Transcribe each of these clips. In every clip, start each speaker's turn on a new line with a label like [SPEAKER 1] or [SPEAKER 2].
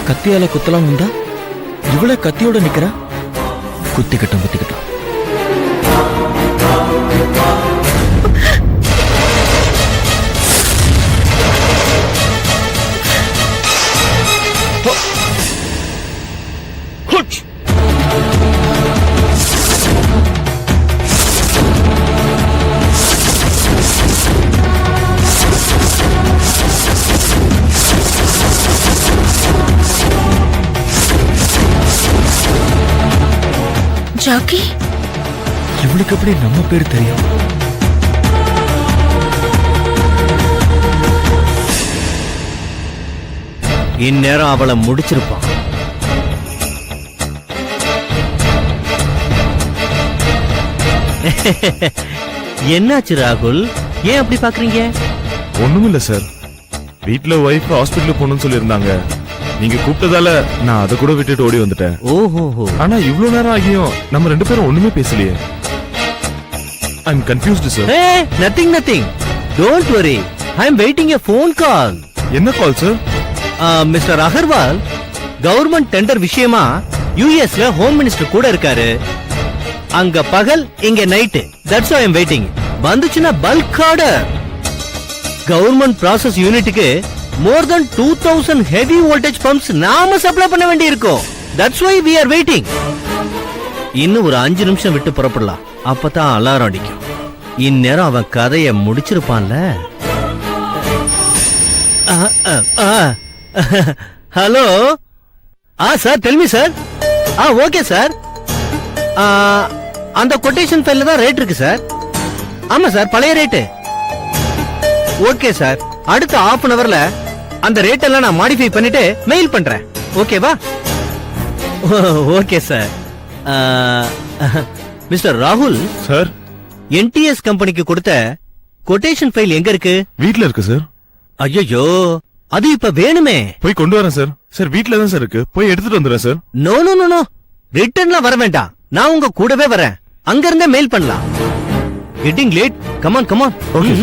[SPEAKER 1] கத்தியால குத்தலாம் உண்டா? இவ்வளவு கத்தியோட நிக்கிறா. குத்திக்கட்டும் குத்திக்கட்டும்.
[SPEAKER 2] ஜாக்கி,
[SPEAKER 1] இவளுக்கு எப்படி நம்ம பேர் தெரியும்?
[SPEAKER 3] இந்நேரம் அவளை முடிச்சிருப்பான். என்னாச்சு ராகுல், ஏன் அப்படி பாக்குறீங்க?
[SPEAKER 4] ஒண்ணுமில்ல சார், வீட்டுல ஒய்ஃப் ஹாஸ்பிட்டல் போகணும்னு சொல்லியிருந்தாங்க. நீங்க கூப்பிட்டதால நான் அதை கூட விட்டுட்டு ஓடி வந்துட்டேன்.
[SPEAKER 3] ஓஹோ.
[SPEAKER 4] ஆனா இவ்வளவு நேரம் ஆகியும் நம்ம ரெண்டு பேரும் ஒண்ணுமே பேசலையே. I am confused sir.
[SPEAKER 3] Nothing nothing, don't worry, I am waiting a phone call.
[SPEAKER 4] என்ன call sir?
[SPEAKER 3] Mr Agarwal government tender விஷயமா யுஎஸ்ல ஹோம் மினிஸ்டர் கூட இருக்காரு. அங்க பகல், இங்க night. That's why I am waiting. வந்துச்சுன்னா பல்க் ஆர்டர். கவர்மெண்ட் ப்ராசஸ் யூனிட்டுக்கு more than 2000 heavy voltage pumps நாம சப்ளை பண்ண வேண்டி இருக்கும். That's why we are waiting. இன்னும் ஒரு 5 நிமிஷம் விட்டு புறப்படலாம், அப்பதான் அலாரம் அடிக்கும். இந்நேரம் அவன் கதையை முடிச்சிருப்பான்ல. Hello. Sir, tell me sir. Okay sir. அந்த கொட்டேஷன் ஃபைல்ல தான் ரேட் இருக்கு சார். ஆமா சார், பழைய ரேட்டு. ஓகே சார், அடுத்த half an hourல அந்த ரேட் எல்லாம் நான் மாடிஃபை பண்ணிட்டு மெயில் பண்றேன். ஓகேவா? Okay sir. மிஸ்டர் ராகுல்
[SPEAKER 4] சார்,
[SPEAKER 3] என்டிஎஸ் கம்பெனிக்கு கொடுத்த கொட்டேஷன் ஃபைல் எங்க இருக்கு?
[SPEAKER 4] வீட்ல இருக்கு சார்.
[SPEAKER 3] ஐயோ, அது இப்ப வேணுமே.
[SPEAKER 4] போய் கொண்டு வரேன் சார். சார், வீட்ல தான் சார் இருக்கு, போய் எடுத்துட்டு வந்துடுறேன் sir.
[SPEAKER 3] No no no no, ரிட்டர்ன்ல வர வேண்டாம், நான் உங்க கூடவே வரேன். அங்க இருந்தே மெயில் பண்ணலாம். Getting late. Come on come on.
[SPEAKER 4] Okay.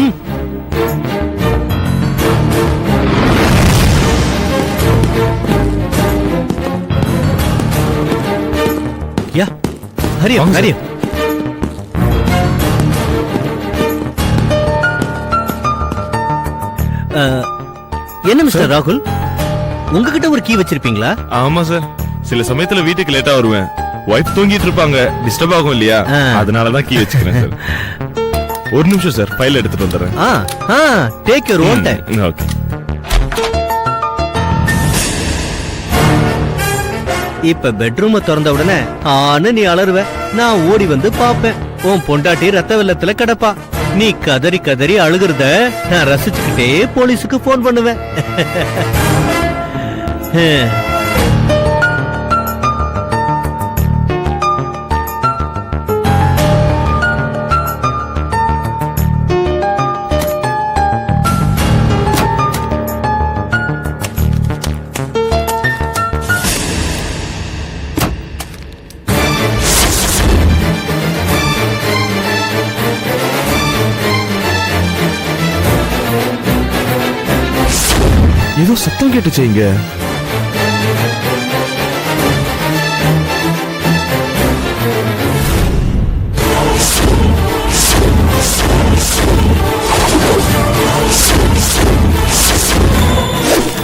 [SPEAKER 3] Yeah, hurry up hurry up. என்ன மிஸ்டர் ராகுல், உங்ககிட்ட ஒரு கீ வச்சிருப்பீங்களா?
[SPEAKER 4] ஆமா சார், சில சமயத்துல வீட்டுக்கு லேட்டா வருவேன். வைஃப் தூங்கிட்டு இருப்பாங்க, டிஸ்டர்ப் ஆகும் இல்லையா, அதனாலதான் கீ வச்சுக்கிறேன் சார். ஒரு நிமிஷம் சார், ஃபைல் எடுத்துட்டு வந்துடுறேன்.
[SPEAKER 3] Take your own time.
[SPEAKER 4] Okay.
[SPEAKER 3] இப்ப பெட்ரூம் திறந்த உடனே ஆனு நீ அலறுவ, நான் ஓடி வந்து பாப்பேன். உன் பொண்டாட்டி ரத்த வெள்ளத்துல கிடப்பா. நீ கதறி கதறி அழுகுறத நான் ரசிச்சுக்கிட்டே போலீஸுக்கு போன் பண்ணுவேன்.
[SPEAKER 4] ஏதோ சத்தம் கேட்டுச்சு இங்க.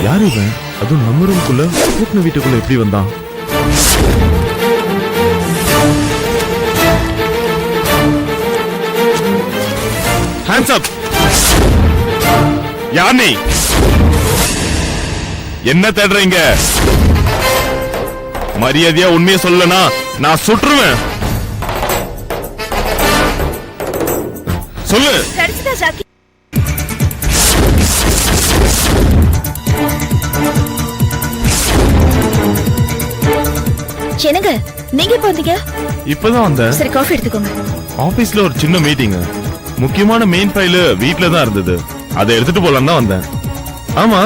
[SPEAKER 4] யாரு இவன்? அதுவும் நம்ம ரூம்குள்ள, கூட்டின வீட்டுக்குள்ள எப்படி வந்தான்? Hands up. யார் நீ? என்ன தேடுறீங்க? மரியாதையா உண்மையை சொல்லனா நான் சுற்றுவேன். சொல்லு.
[SPEAKER 2] என்னங்க, நீங்க எப்ப வந்தீங்க?
[SPEAKER 4] இப்பதான் வந்தேன்.
[SPEAKER 2] சரி, காஃபி எடுத்துக்கோங்க.
[SPEAKER 4] ஆபீஸ்ல ஒரு சின்ன மீட்டிங், முக்கியமான மெயின் ஃபைல் வீட்ல தான் இருந்தது, அதை எடுத்துட்டு போலாம் தான் வந்தேன். ஆமா,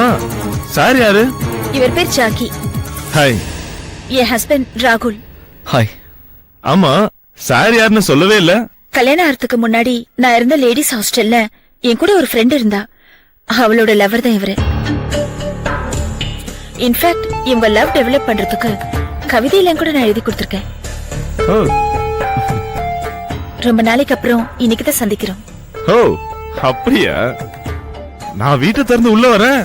[SPEAKER 4] சார் யாரு?
[SPEAKER 2] இவர் பேர் ஜாக்கி.
[SPEAKER 4] ஹாய்.
[SPEAKER 2] என் ஹஸ்பண்ட் ராகுல்.
[SPEAKER 1] ஹாய்.
[SPEAKER 4] ஆமா, சார் யாருன்னு சொல்லவே இல்ல.
[SPEAKER 2] கல்யாணம் ஆகிறதுக்கு முன்னாடி நான் இருந்த லேடிஸ் ஹாஸ்டல்ல என் கூட ஒரு ஃப்ரெண்ட் இருந்தா, அவளோட லவர் தான் இவரு. இன்ஃபேக்ட் இவங்க லவ் டெவலப் பண்றதுக்கு கவிதையெல்லாம் கூட நான் எழுதி கொடுத்திருக்கேன்.
[SPEAKER 4] ஓ
[SPEAKER 2] ரொம்ப நாளைக்கு அப்புறம் இன்னைக்கு தான் சந்திக்கிறோம்.
[SPEAKER 4] ஓ அப்படியா? நான் வீட்டை திறந்து உள்ள வரேன்,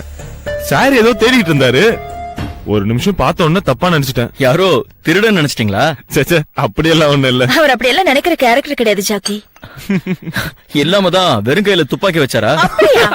[SPEAKER 4] சார் ஏதோ தேடிட்டு இருந்தாரு. ஒரு நிமிஷம் பார்த்த உடனே தப்பா நினைச்சிட்டேன்.
[SPEAKER 1] யாரோ திருடன் நினைச்சிட்டீங்களா?
[SPEAKER 4] சேச்சே, அப்படியெல்லாம் ஒண்ணு இல்ல.
[SPEAKER 2] அவர் அப்படியெல்லாம் நினைக்கிற கேரக்டர் கிடையாது ஜாக்கி.
[SPEAKER 1] இல்லாம தான் வெறும் கையில துப்பாக்கி வச்சாரா?
[SPEAKER 2] அப்படியா?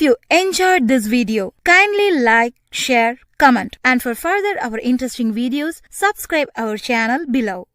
[SPEAKER 5] If you enjoyed this video, kindly like, share, comment, and for further our interesting videos, subscribe our channel below.